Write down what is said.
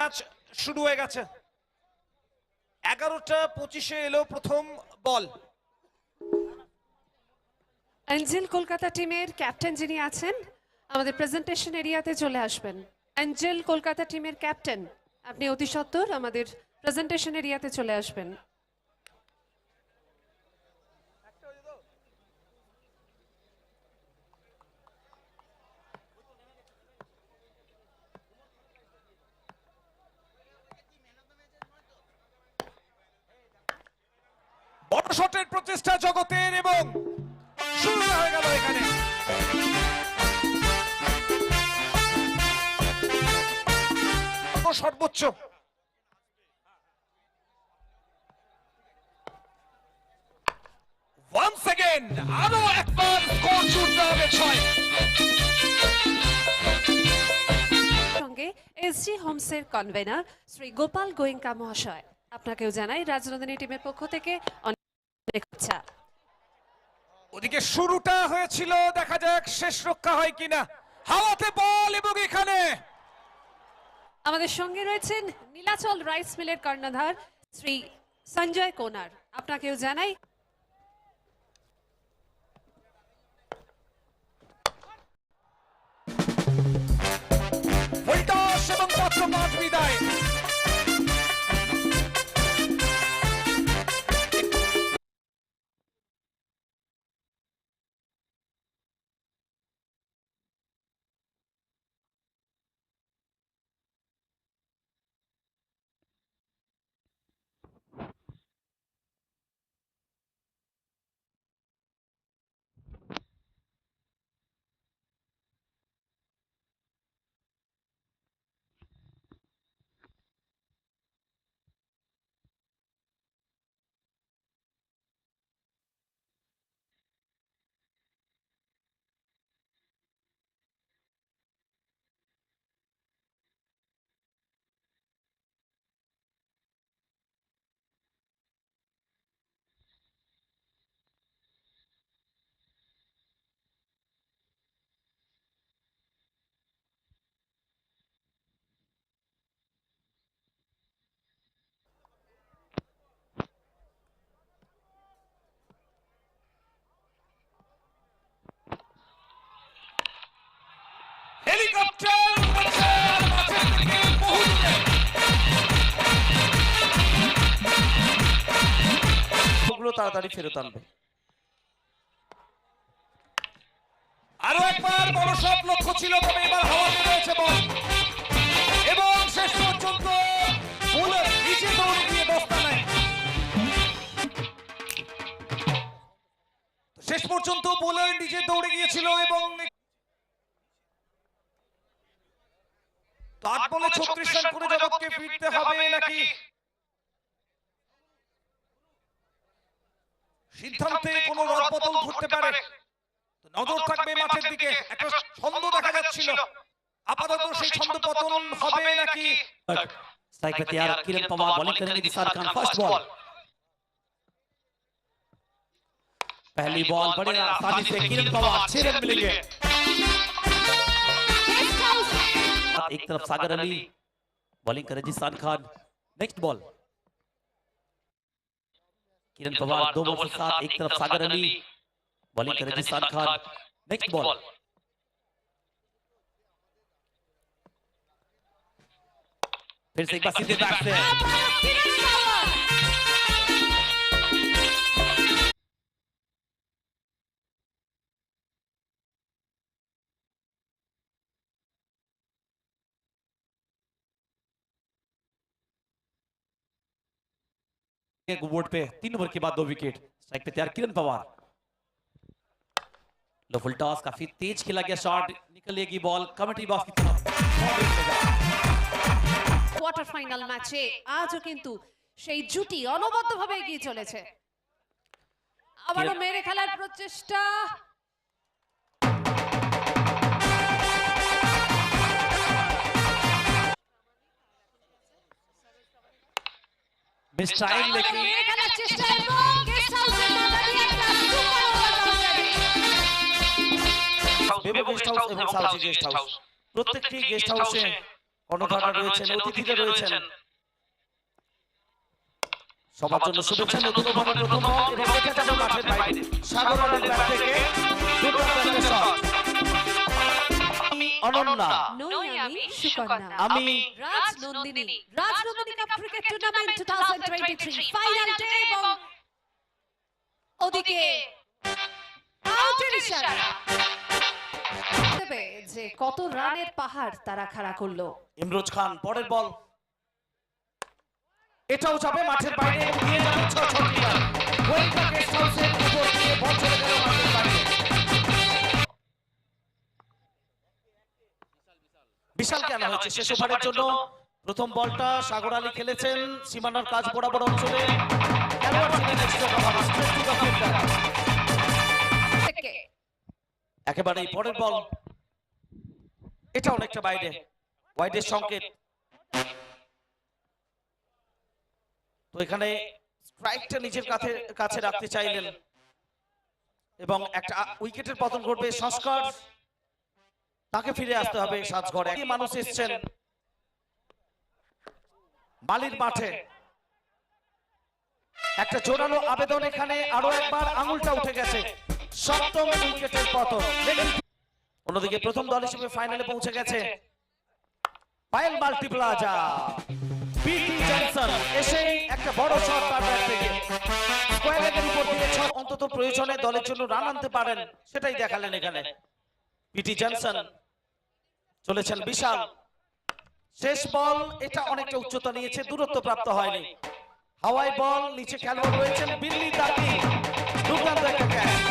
Match শুরু হয়ে গেছে। 11:25 এলো প্রথম বল। অ্যাঞ্জেল কলকাতা টিমের ক্যাপ্টেন যিনি আছেন আমাদের প্রেজেন্টেশন এরিয়াতে চলে আসবেন। অ্যাঞ্জেল কলকাতা টিমের ক্যাপ্টেন, আপনি অতি সত্বর আমাদের প্রেজেন্টেশন এরিয়াতে চলে আসবেন। বড় শটের প্রচেষ্টা জগতের এবং শুরু হয়ে গেল এখানে। সর্বোচ্চ once again আরো একবার স্কোর জুড়তে হবে 6। সঙ্গে এসজি হোমসের কনভেনার শ্রী গোপাল গোয়েঙ্কা মহাশয়, আপনাকেও জানাই রাজনন্দিনী টিমের পক্ষ থেকে অনেক আচ্ছা। ওদিকে শুরুটা হয়েছিল, দেখা যাক শেষ রক্ষা হয় কিনা। হাওয়াতে বল এবং এখানে আমাদের সঙ্গে রয়েছেন নীলাচল রাইস মিলের কর্ণধার শ্রী সঞ্জয় কোনার, আপনাকেও জানাই ভোল্টাস এবং মাত্র 5 বিদায়। তাড়াতাড়ি ফেরত আনবে। আরো একবার বড় শট লক্ষ্য ছিল, তবে এবার হাওয়াতে রয়েছে বল এবং শেষ পর্যন্ত বোলার নিচে দৌড়ে গিয়ে বস্তা নেয়। শেষ পর্যন্ত বোলার নিচে দৌড়ে গিয়েছিল এবং 8 বলে 36 রান করে জগৎকে ফিরতে হবে নাকি সিদ্ধান্তে কোনো রদবদল ঘটতে পারে। নজর থাকবে মাঠের দিকে, একটা ছন্দ দেখা যাচ্ছিল, আপাতত সেই ছন্দ পতন হবে নাকি। स्ट्राइक पे तैयार किरण पवार बॉलिंग करेंगे निसार खान। फर्स्ट बॉल, पहली बॉल बड़े आसानी से किरण पवार 6 रन मिलेंगे। एक तरफ सागर अली बॉलिंग करे निसार खान। नेक्स्ट बॉल, किरण पवार 2 वर्सेस 7। एक तरफ सागर अली बॉलिंग करे निसार खान। नेक्स्ट बॉल, फिर से एक बार सीधे बैट से बोर्ड पे 3 ओवर के बाद 2 विकेट। स्ट्राइक पे तैयार किरण पवार। लो फुल टॉस, काफी तेज खेला गया शॉट, निकलेगी बॉल कमेटी बॉक्स की तरफ। কোয়ার্টার ফাইনাল ম্যাচে আজও কিন্তু সেই জুটি অনবদ্যভাবে এগিয়ে চলেছে। আবারও মেরে খেলার প্রচেষ্টা, मिस टाइम लेकिन মেরে খেলার চেষ্টা এবং গেস্ট হাউসের মাঝারি একটা সুপার ওভার বাউন্ডারি। বেবো গেস্ট হাউস এবং সাউথি গেস্ট হাউস প্রত্যেকটি গেস্ট হাউসে কর্ণধার রয়েছেন, অতিথিরা রয়েছেন, সবার জন্য শুভেচ্ছা। নতুন ওভারের প্রথম বল এবং এটা যাবে মাঠের বাইরে। সাগর আলীর ব্যাট থেকে দুর্দান্ত একটা শট। অনন্যা, নই আমি সুকন্যা, আমি Rajnandini, Rajnandini cup cricket tournament 2023 final day এবং ওদিকে আউটের ইশারা দেবে যে কত রানের পাহাড় তারা খাড়া করলো। ইমরোজ খান, পরের বল, এটাও যাবে মাঠের বাইরে এবং দিয়ে যাবে 6 রান। গোয়েঙ্কা গেস্ট হাউসের উপর দিয়ে বল চলে গেল মাঠের বাইরে। বিশাল কেন হয়েছে শেষ ওভারের জন্য। প্রথম বলটা সাগর আলী খেলেছেন সীমানার কাজ বরাবর অঞ্চলে। খেলোয়াড় ছিলেন extra cover, straight to the fielder। একেবারেই পরের বল, এটা অনেকটা বাইরে, ওয়াইডের সংকেত। তো এখানে স্ট্রাইকটা নিজের কাছে রাখতে চাইলেন এবং একটা উইকেটের পতন ঘটবে। সংস্কার, তাকে ফিরে আসতে হবে সাজঘরে। একই মানুষ এসছেন বালির মাঠে। একটা জোরালো আবেদন এখানে, আরো একবার আঙুলটা উঠে গেছে। সপ্তম উইকেটের পতন। অন্যদিকে প্রথম দল হিসেবে ফাইনালে পৌঁছে গেছে পায়েল মাল্টিপ্লাজা। পিটি জনসন এসে একটা বড় শট তার ব্যাট থেকে স্কয়ার লেগের উপর দিয়ে ছক। অন্তত প্রয়োজনে দলের জন্য রান আনতে পারেন সেটাই দেখালেন এখানে পিটি জনসন। চলেছেন বিশাল, শেষ বল, এটা অনেকটা উচ্চতা নিয়েছে, দূরত্ব প্রাপ্ত হয়নি। হাওয়াই বল, নিচে খেলোয়াড় রয়েছেন বিল্লি দাতি, দুর্দান্ত একটা ক্যাচ।